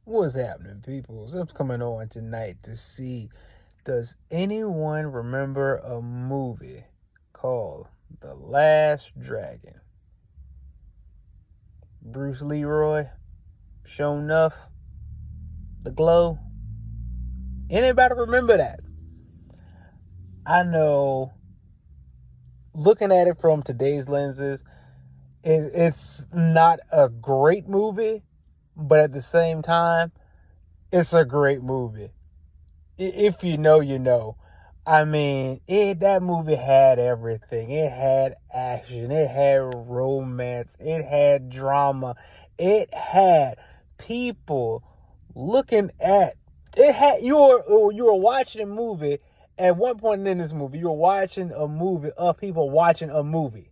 What's happening, people? So I'm coming on tonight to see, does anyone remember a movie called The Last Dragon? Bruce Leroy, Sho'nuff, The Glow. Anybody remember that? I know, looking at it from today's lenses, it's not a great movie, but at the same time, it's a great movie. If you know, you know. I mean, that movie had everything. It had action. It had romance. It had drama. It had people looking at. It had you were watching a movie. At one point in this movie, you were watching a movie of people watching a movie.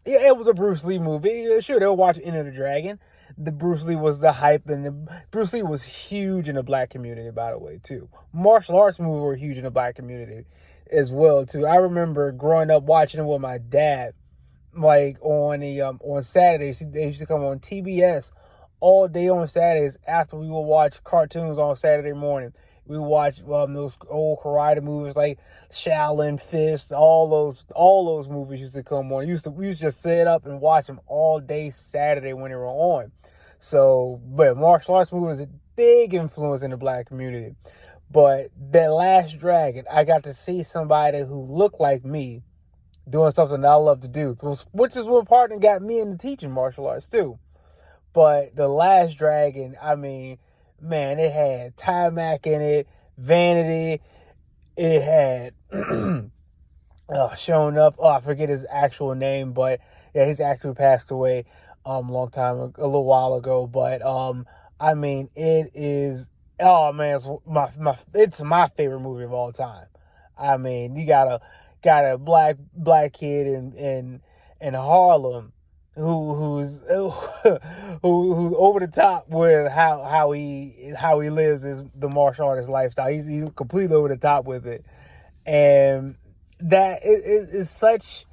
Yeah, it was a Bruce Lee movie. Sure, they were watching Enter the Dragon. The Bruce Lee was the hype, and Bruce Lee was huge in the black community, by the way, too. Martial arts movies were huge in the black community as well, too. I remember growing up watching it with my dad, like on Saturdays. They used to come on TBS all day on Saturdays after we would watch cartoons on Saturday morning. We watched those old karate movies like Shaolin Fist, all those movies used to come on. We used to just sit up and watch them all day Saturday when they were on. So, but martial arts movie was a big influence in the black community. But that Last Dragon, I got to see somebody who looked like me doing something that I love to do, which is what partner got me into teaching martial arts too. But the Last Dragon, I mean, man, it had Timac in it, Vanity. It had Sho'nuff. Oh, I forget his actual name, but yeah, he's actually passed away a little while ago. But I mean, it is. Oh man, it's my favorite movie of all time. I mean, you got a black kid in Harlem who's over the top with how he lives the martial artist lifestyle. He's completely over the top with it, and that is such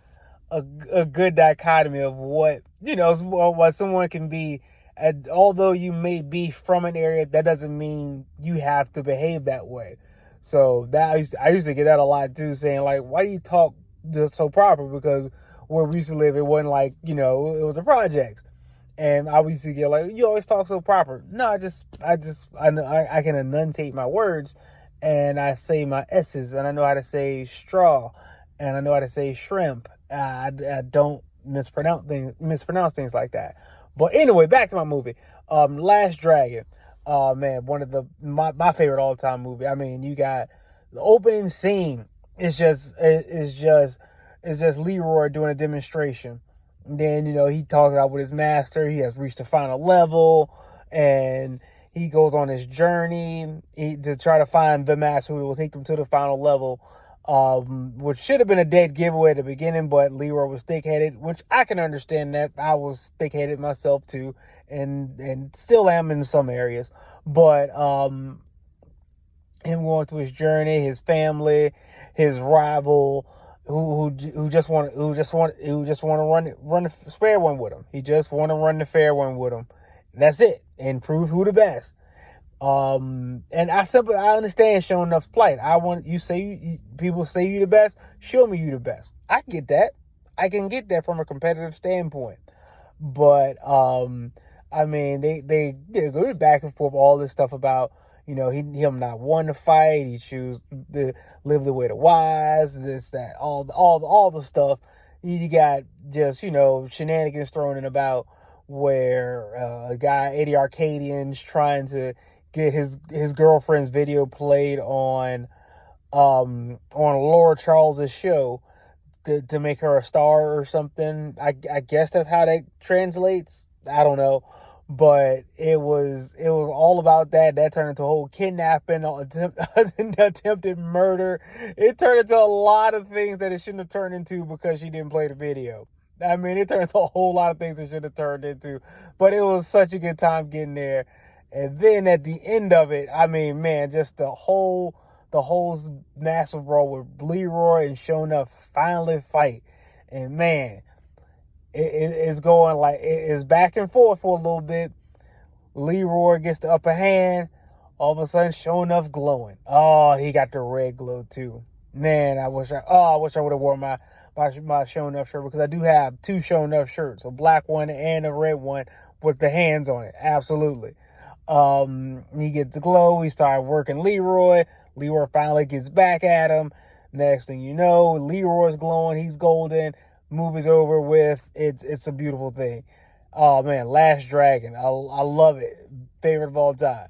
a good dichotomy of what what someone can be. And although you may be from an area, that doesn't mean you have to behave that way. So that I used to get that a lot too, saying like, why do you talk just so proper? Because where we used to live, it wasn't like, it was a project. And I used to get like, you always talk so proper. No, I can enunciate my words, and I say my S's, and I know how to say straw, and I know how to say shrimp. I don't mispronounce things like that. But anyway, back to my movie. Last Dragon. Oh man, one of my favorite all time movie. I mean, you got the opening scene. It's just Leroy doing a demonstration. And then, he talks out with his master. He has reached the final level, and he goes on his journey to try to find the master who will take him to the final level, which should have been a dead giveaway at the beginning, but Leroy was thick-headed, which I can understand that. I was thick-headed myself too, and still am in some areas. But him going through his journey, his family, his rival, who just want to run the fair one with him. He just want to run the fair one with him. That's it, and prove who the best. And I understand Sho'nuff's plight. People say you the best. Show me you the best. I get that. I can get that from a competitive standpoint. But I mean, they go back and forth all this stuff about him not wanting to fight. He choose to live the way the wise. This, that, all the stuff. You got just shenanigans thrown in about where a guy Eddie Arcadian's trying to get his girlfriend's video played on Laura Charles's show to make her a star or something. I guess that's how that translates. I don't know. But it was all about that. That turned into a whole kidnapping, attempted murder. It turned into a lot of things that it shouldn't have turned into because she didn't play the video. I mean, it turned into a whole lot of things it should have turned into. But it was such a good time getting there. And then at the end of it, I mean, man, just the whole massive brawl with Leroy and Sho'nuff finally fight. And man, it's going like it's back and forth for a little bit. Leroy gets the upper hand. All of a sudden, Show Enough glowing. Oh, he got the red glow too. Man, I wish I would have worn my Show Enough shirt, because I do have two Show Enough shirts, a black one and a red one with the hands on it. Absolutely. He gets the glow. He started working Leroy. Leroy finally gets back at him. Next thing you know, Leroy's glowing. He's golden. Movie's over with. It's a beautiful thing. Oh man, Last Dragon. I love it. Favorite of all time.